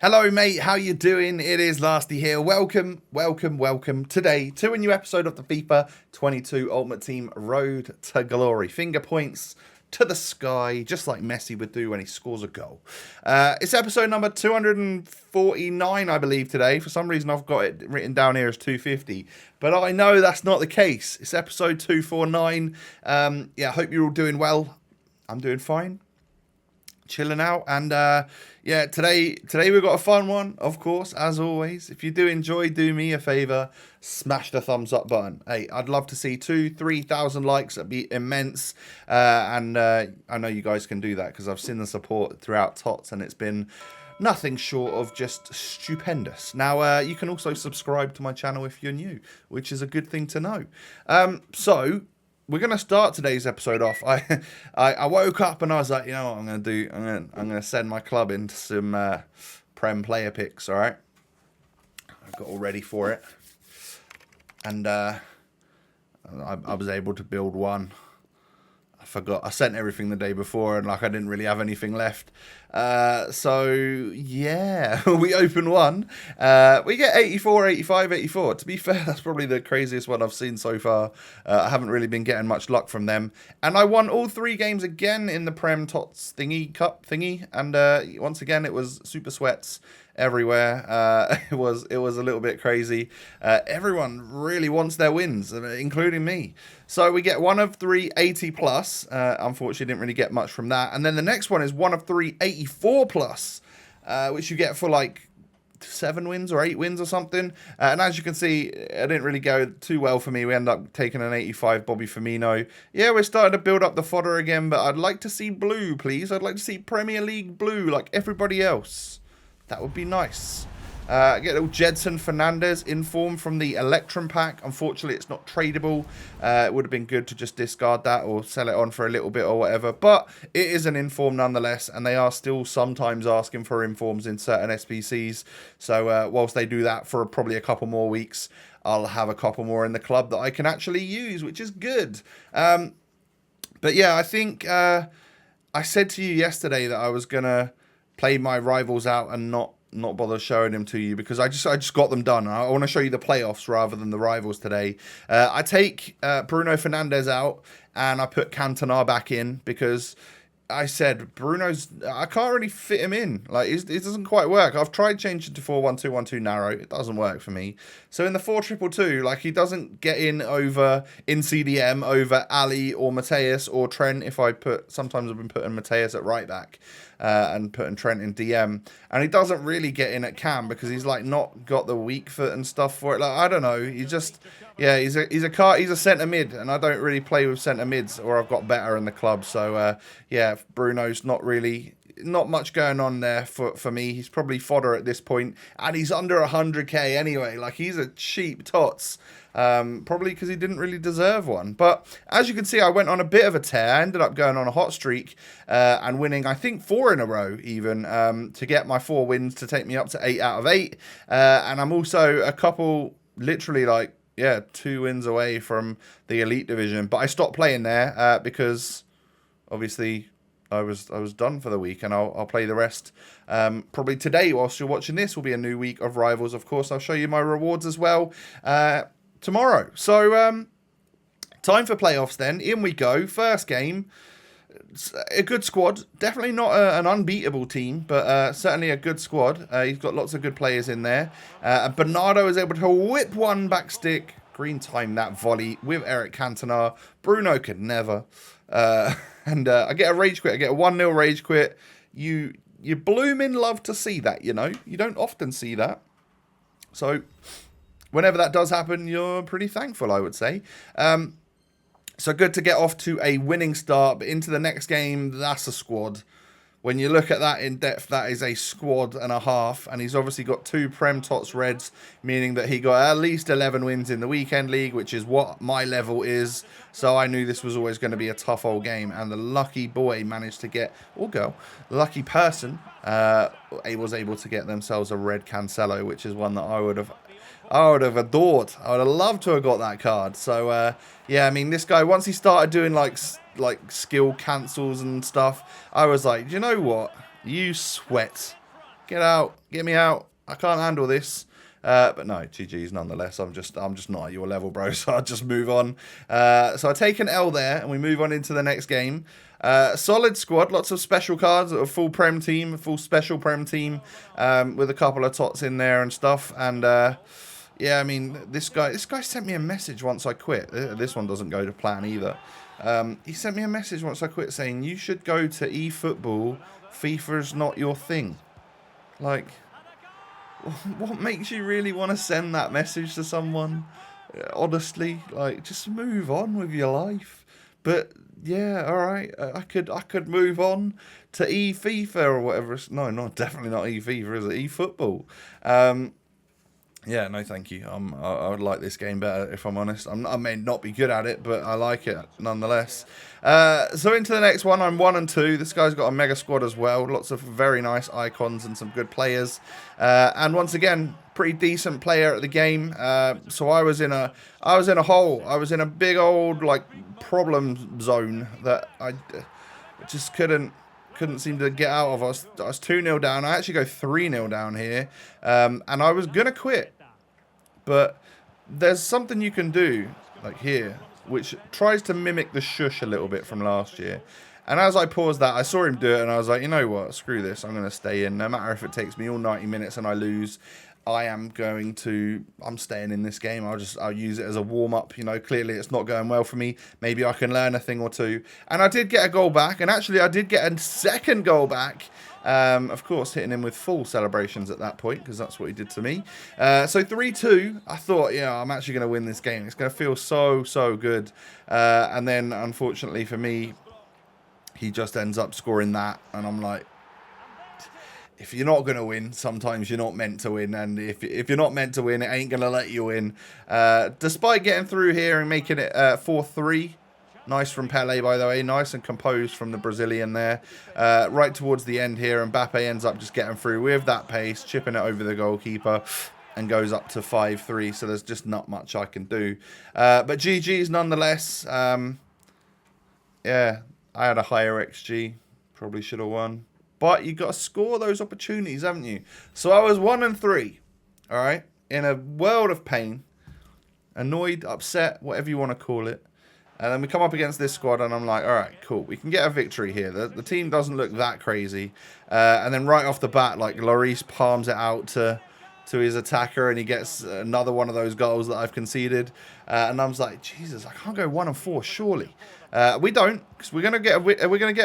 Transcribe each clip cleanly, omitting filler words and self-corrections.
Hello, mate. How you doing? It is Lasty here. Welcome, welcome, welcome today to a new episode of the FIFA 22 Ultimate Team Road to Glory. Finger points to the sky, just like Messi would do when he scores a goal. It's episode number 249, I believe, today. For some reason, I've got it written down here as 250, but I know that's not the case. It's episode 249. I hope you're all doing well. I'm doing fine. Chilling out, and today we've got a fun one, of course, as always. If you do enjoy, do me a favor, smash the thumbs up button. Hey, I'd love to see 2,000-3,000 likes. That'd be immense. I know you guys can do that because I've seen the support throughout TOTS, and it's been nothing short of just stupendous. Now, you can also subscribe to my channel if you're new, which is a good thing to know. So we're gonna start today's episode off. I woke up and I was like, you know what I'm gonna do? I'm gonna send my club into some Prem player picks. All right, I've got all ready for it, and I was able to build one. I forgot. I sent everything the day before, and I didn't really have anything left. So yeah, we open one. We get 84, 85, 84. To be fair, that's probably the craziest one I've seen so far. I haven't really been getting much luck from them. And I won all 3 games again in the Prem TOTS Cup thingy. And once again, it was super sweats everywhere. It was a little bit crazy. Everyone really wants their wins, including me. So we get 1 of 3 80 plus. Unfortunately, didn't really get much from that. And then the next one is 1 of 3 84 plus, which you get for like 7 wins or 8 wins or something. And as you can see, it didn't really go too well for me. We end up taking an 85 Bobby Firmino. Yeah, we're starting to build up the fodder again, but I'd like to see blue, please. I'd like to see Premier League blue like everybody else. That would be nice. Get a little Jedson Fernandez inform from the Electrum pack. Unfortunately, it's not tradable. It would have been good to just discard that or sell it on for a little bit or whatever. But it is an inform nonetheless, and they are still sometimes asking for informs in certain SPCs. So whilst they do that for probably a couple more weeks, I'll have a couple more in the club that I can actually use, which is good. But yeah, I think I said to you yesterday that I was going to play my rivals out and not bother showing them to you because I just got them done. I want to show you the playoffs rather than the rivals today. I take Bruno Fernandes out and I put Cantona back in because I said I can't really fit him in. Like it doesn't quite work. I've tried changing to 4-1-2-1-2 narrow. It doesn't work for me. So in the 4-2-2, like he doesn't get in CDM over Ali or Mateus or Trent. Sometimes I've been putting Mateus at right back. And putting Trent in DM, and he doesn't really get in at cam because he's like not got the weak foot and stuff for it. Like I don't know, he's a centre mid, and I don't really play with centre mids, or I've got better in the club. So Bruno's not much going on there for me. He's probably fodder at this point, and he's under 100k anyway. Like he's a cheap tots. Probably because he didn't really deserve one. But as you can see, I went on a bit of a tear. I ended up going on a hot streak and winning, I think, 4 in a row even to get my 4 wins to take me up to 8 out of 8. And I'm also a couple, literally 2 wins away from the Elite Division. But I stopped playing there because obviously I was done for the week, and I'll play the rest probably today. Whilst you're watching this, will be a new week of rivals. Of course, I'll show you my rewards as well tomorrow. So time for playoffs then. In we go. First game. A good squad. Definitely not an unbeatable team, but certainly a good squad. He's got lots of good players in there. Bernardo is able to whip one back stick. Green time that volley with Eric Cantona. Bruno could never. And I get a rage quit. I get a 1-0 rage quit. You blooming love to see that, you know. You don't often see that. So whenever that does happen, you're pretty thankful, I would say. So good to get off to a winning start. But into the next game, that's a squad. When you look at that in depth, that is a squad and a half. And he's obviously got 2 Prem TOTS Reds, meaning that he got at least 11 wins in the Weekend League, which is what my level is. So I knew this was always going to be a tough old game. And the lucky boy managed to get, or girl, the lucky person was able to get themselves a red Cancelo, which is one that I would have adored. I would have loved to have got that card. So, yeah, I mean, this guy, once he started doing like skill cancels and stuff, I was like, you know what? You sweat. Get out. Get me out. I can't handle this. But no, GG's nonetheless. I'm just not at your level, bro. So I'll just move on. So I take an L there, and we move on into the next game. Solid squad, lots of special cards, a full Prem team, a full special Prem team, with a couple of tots in there and stuff. And yeah, I mean, this guy sent me a message once I quit. This one doesn't go to plan either. He sent me a message once I quit saying, you should go to eFootball. FIFA's not your thing. Like, what makes you really want to send that message to someone? Honestly, like, just move on with your life. But yeah, all right, I could move on to eFIFA or whatever. No, definitely not eFIFA, is it? eFootball. Yeah, no, thank you. I would like this game better, if I'm honest. I may not be good at it, but I like it nonetheless. So into the next one, I'm 1 and 2. This guy's got a mega squad as well. Lots of very nice icons and some good players. And once again, pretty decent player at the game. So I was in a hole. I was in a big old like problem zone that I just couldn't seem to get out of. I was 2-0 down. I actually go 3-0 down here. And I was going to quit. But there's something you can do, like here, which tries to mimic the shush a little bit from last year. And as I paused that, I saw him do it, and I was like, you know what? Screw this. I'm going to stay in. No matter if it takes me all 90 minutes and I lose, I'm staying in this game. I'll use it as a warm-up. You know, clearly it's not going well for me. Maybe I can learn a thing or two. And I did get a goal back, and actually I did get a second goal back. Of course, hitting him with full celebrations at that point, because that's what he did to me. So 3-2, I thought, yeah, I'm actually going to win this game. It's going to feel so good. And then, unfortunately for me, he just ends up scoring that, and I'm like, if you're not going to win, sometimes you're not meant to win. And if you're not meant to win, it ain't going to let you win. Despite getting through here and making it 4-3. Nice from Pele, by the way. Nice and composed from the Brazilian there. Right towards the end here, Mbappe ends up just getting through with that pace, chipping it over the goalkeeper, and goes up to 5-3. So there's just not much I can do. But GG's nonetheless. Yeah, I had a higher XG. Probably should have won. But you got to score those opportunities, haven't you? So I was 1 and 3, all right, in a world of pain, annoyed, upset, whatever you want to call it. And then we come up against this squad, and I'm like, all right, cool, we can get a victory here. The team doesn't look that crazy. And then right off the bat, like, Lloris palms it out to his attacker, and he gets another one of those goals that I've conceded. And I was like, Jesus, I can't go 1 and 4, surely. We don't, because we're gonna get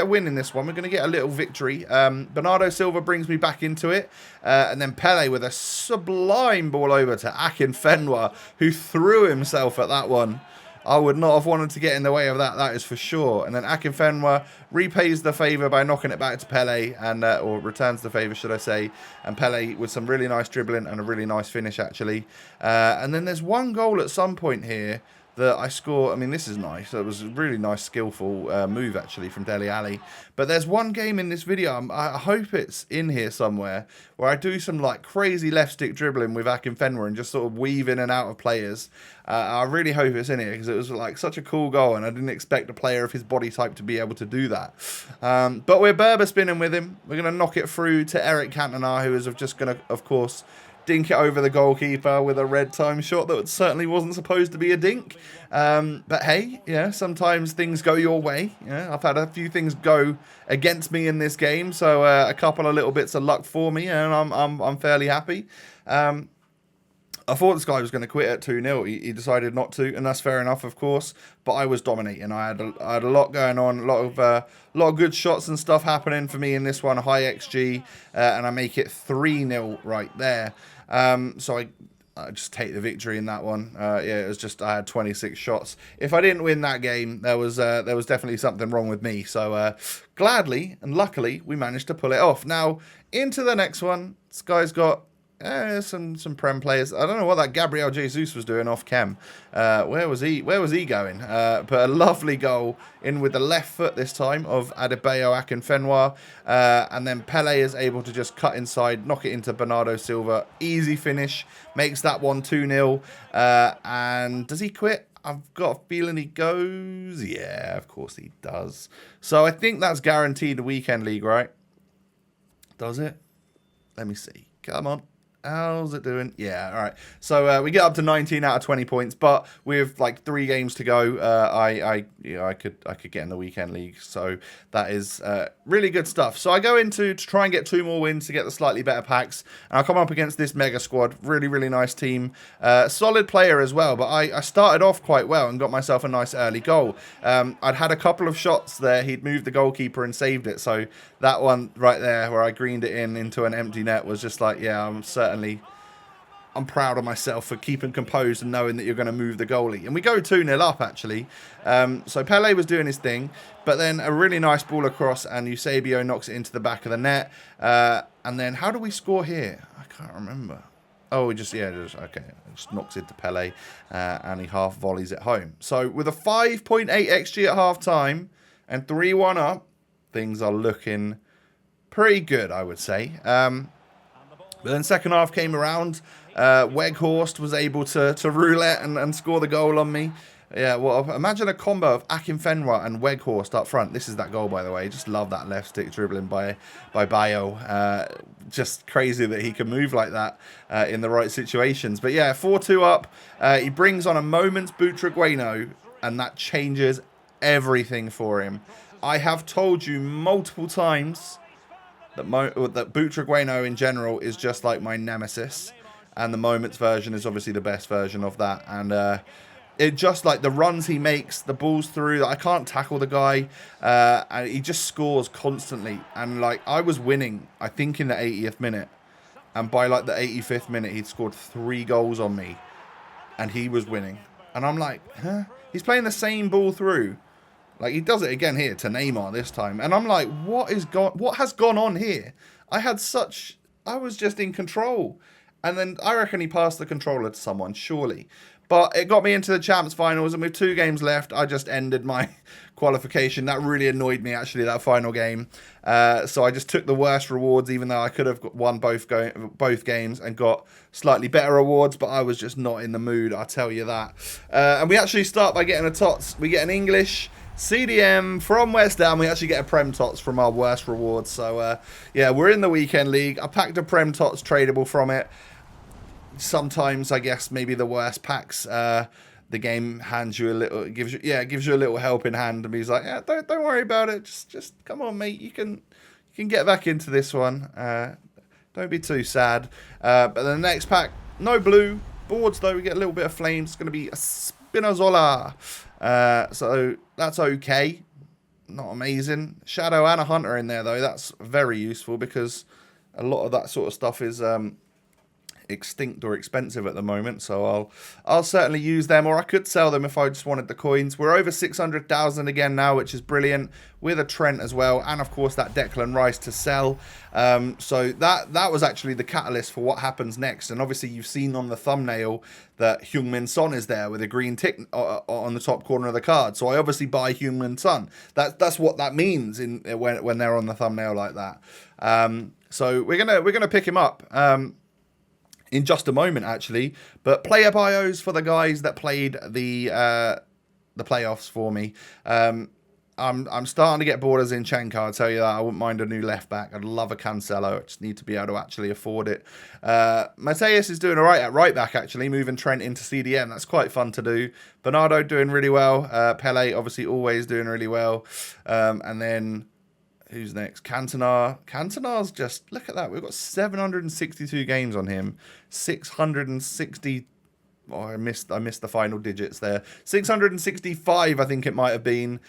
a win in this one. We're gonna get a little victory. Bernardo Silva brings me back into it, and then Pele with a sublime ball over to Akinfenwa, who threw himself at that one. I would not have wanted to get in the way of that. That is for sure. And then Akinfenwa repays the favour by knocking it back to Pele, and or returns the favour, should I say. And Pele with some really nice dribbling and a really nice finish, actually. And then there's one goal at some point here that I score. I mean, this is nice. It was a really nice, skillful move, actually, from Dele Alli. But there's one game in this video, I hope it's in here somewhere, where I do some, like, crazy left stick dribbling with Akinfenwa and just sort of weave in and out of players. I really hope it's in here, because it was, like, such a cool goal, and I didn't expect a player of his body type to be able to do that. But we're Berber spinning with him. We're going to knock it through to Eric Cantona, who is just going to, of course, dink it over the goalkeeper with a red time shot that certainly wasn't supposed to be a dink. But hey, yeah, sometimes things go your way. Yeah, I've had a few things go against me in this game, so a couple of little bits of luck for me, and I'm fairly happy. I thought this guy was going to quit at 2-0. He decided not to, and that's fair enough, of course. But I was dominating. I had a lot going on, a lot of good shots and stuff happening for me in this one. High XG, and I make it 3-0 right there. So I just take the victory in that one. Yeah, it was just I had 26 shots. If I didn't win that game, there was definitely something wrong with me. So gladly and luckily we managed to pull it off. Now into the next one. This guy's got some Prem players. I don't know what that Gabriel Jesus was doing off cam. Where was he going? But a lovely goal in with the left foot this time of Adebayo Akinfenwa. And then Pele is able to just cut inside, knock it into Bernardo Silva. Easy finish. Makes that one 2-0. And does he quit? I've got a feeling he goes. Yeah, of course he does. So I think that's guaranteed the weekend league, right? Does it? Let me see. Come on. How's it doing? Yeah, all right. So we get up to 19 out of 20 points, but with like 3 games to go, I could get in the weekend league. So that is really good stuff. So I go into to try and get 2 more wins to get the slightly better packs, and I come up against this mega squad. Really, really nice team. Solid player as well, but I started off quite well and got myself a nice early goal. I'd had a couple of shots there. He'd moved the goalkeeper and saved it. So that one right there where I greened it into an empty net was just like, yeah, I'm proud of myself for keeping composed and knowing that you're going to move the goalie. And we go 2-0 up, actually. So Pele was doing his thing, but then a really nice ball across, and Eusebio knocks it into the back of the net. And then how do we score here? I can't remember. Oh, we just knocks it to Pele, and he half volleys it home. So with a 5.8 XG at half time and 3-1 up, things are looking pretty good, I would say. But then second half came around. Weghorst was able to roulette and score the goal on me. Yeah, well, imagine a combo of Akinfenwa and Weghorst up front. This is that goal, by the way. Just love that left stick dribbling by Bayo. Just crazy that he can move like that in the right situations. But yeah, 4-2 up. He brings on a moment's Butragueno, and that changes everything for him. I have told you multiple times that Butragueno in general is just like my nemesis, and the Moments version is obviously the best version of that. And it just like the runs he makes, the balls through, I can't tackle the guy, and he just scores constantly. And like I was winning, I think in the 80th minute, and by like the 85th minute he'd scored 3 goals on me, and he was winning. And I'm like, huh? He's playing the same ball through. Like, he does it again here to Neymar this time. And I'm like, what has gone on here? I was just in control. And then I reckon he passed the controller to someone, surely. But it got me into the Champs Finals, and with 2 games left, I just ended my qualification. That really annoyed me, actually, that final game. So I just took the worst rewards, even though I could have won both games and got slightly better rewards, but I was just not in the mood, I'll tell you that. And we actually start by getting a TOTS. We get an English CDM from West Ham. We actually get a Prem TOTS from our worst rewards. So, yeah, we're in the weekend league. I packed a Prem TOTS tradable from it. Sometimes, I guess, maybe the worst packs, the game hands you a little, gives you a little helping hand, and he's like, yeah, don't worry about it. Just come on, mate. You can get back into this one. Don't be too sad. But the next pack, no blue boards though. We get a little bit of flames. It's going to be a Spinazzola. So that's okay. Not amazing. Shadow and a Hunter in there though. That's very useful because a lot of that sort of stuff is extinct or expensive at the moment, so I'll certainly use them, or I could sell them if I just wanted the coins. We're over 600,000 again now, which is brilliant, with a Trent as well, and of course that Declan Rice to sell. So that was actually the catalyst for what happens next. And obviously you've seen on the thumbnail that Heung-min Son is there with a green tick on the top corner of the card, so I obviously buy Heung-min Son. That's what that means when they're on the thumbnail like that. So we're gonna pick him up in just a moment, actually. But player bios for the guys that played the playoffs for me. I'm starting to get bored of Zinchenko, I'll tell you that. I wouldn't mind a new left back. I'd love a Cancelo. I just need to be able to actually afford it. Mateus is doing all right at right back, actually, moving Trent into CDM. That's quite fun to do. Bernardo doing really well. Pele, obviously, always doing really well. And then who's next? Cantona. Cantona's just, look at that. We've got 762 games on him. 660. Oh, I missed the final digits there. 665, I think it might have been,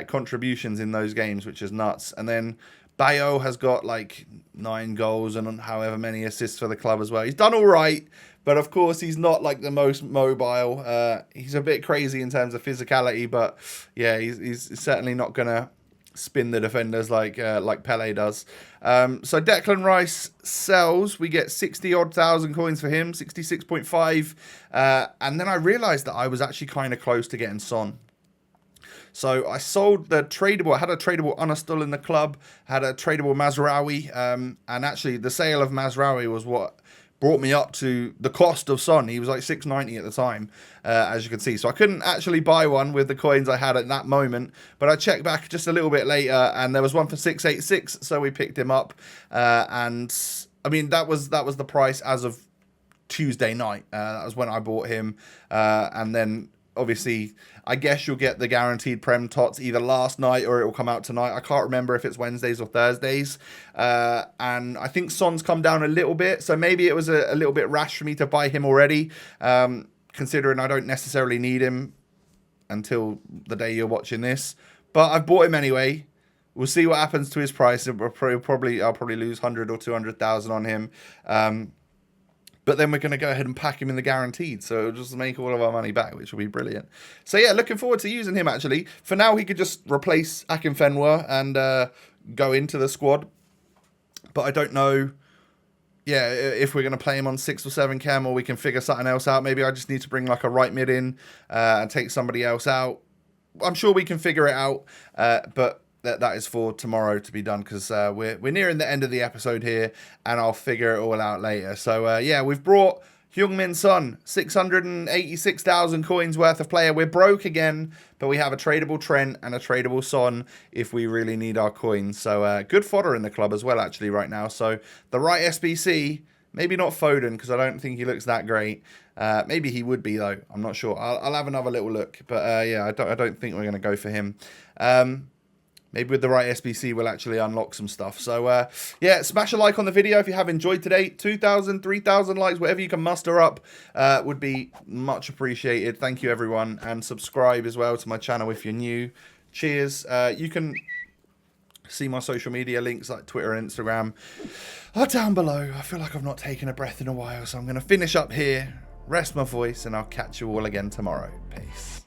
contributions in those games, which is nuts. And then Bayo has got like 9 goals and however many assists for the club as well. He's done all right, but of course he's not like the most mobile. He's a bit crazy in terms of physicality, but yeah, he's certainly not gonna spin the defenders like Pele does. So Declan Rice sells. We get 60-odd thousand coins for him, 66.5. And then I realised that I was actually kind of close to getting Son. So I sold the tradable. I had a tradable Unna still in the club, had a tradable Mazraoui. And actually the sale of Mazraoui was what brought me up to the cost of Son. He was like 690 at the time, as you can see. So I couldn't actually buy one with the coins I had at that moment, but I checked back just a little bit later and there was one for 686, so we picked him up. And I mean, that was the price as of Tuesday night. That was when I bought him. And then obviously, I guess you'll get the guaranteed Prem TOTS either last night or it will come out tonight. I can't remember if it's Wednesdays or Thursdays. And I think Son's come down a little bit. So maybe it was a little bit rash for me to buy him already, considering I don't necessarily need him until the day you're watching this. But I've bought him anyway. We'll see what happens to his price. I'll probably lose 100 or 200,000 on him. But then we're going to go ahead and pack him in the guaranteed. So it'll just make all of our money back, which will be brilliant. So yeah, looking forward to using him actually. For now, he could just replace Akinfenwa and go into the squad. But I don't know, yeah, if we're going to play him on 6 or 7 chem, or we can figure something else out. Maybe I just need to bring like a right mid in and take somebody else out. I'm sure we can figure it out. But that is for tomorrow to be done, because we're nearing the end of the episode here, and I'll figure it all out later. So yeah, we've brought Heung-min Son, 686,000 coins worth of player. We're broke again, but we have a tradable Trent and a tradable Son if we really need our coins. So good fodder in the club as well, actually, right now. So the right SBC, maybe not Foden, because I don't think he looks that great. Maybe he would be, though. I'm not sure. I'll have another little look. But yeah, I don't think we're going to go for him. Maybe with the right SBC, we'll actually unlock some stuff. So, yeah, smash a like on the video if you have enjoyed today. 2,000, 3,000 likes, whatever you can muster up would be much appreciated. Thank you, everyone. And subscribe as well to my channel if you're new. Cheers. You can see my social media links like Twitter and Instagram are down below. I feel like I've not taken a breath in a while, so I'm going to finish up here, rest my voice, and I'll catch you all again tomorrow. Peace.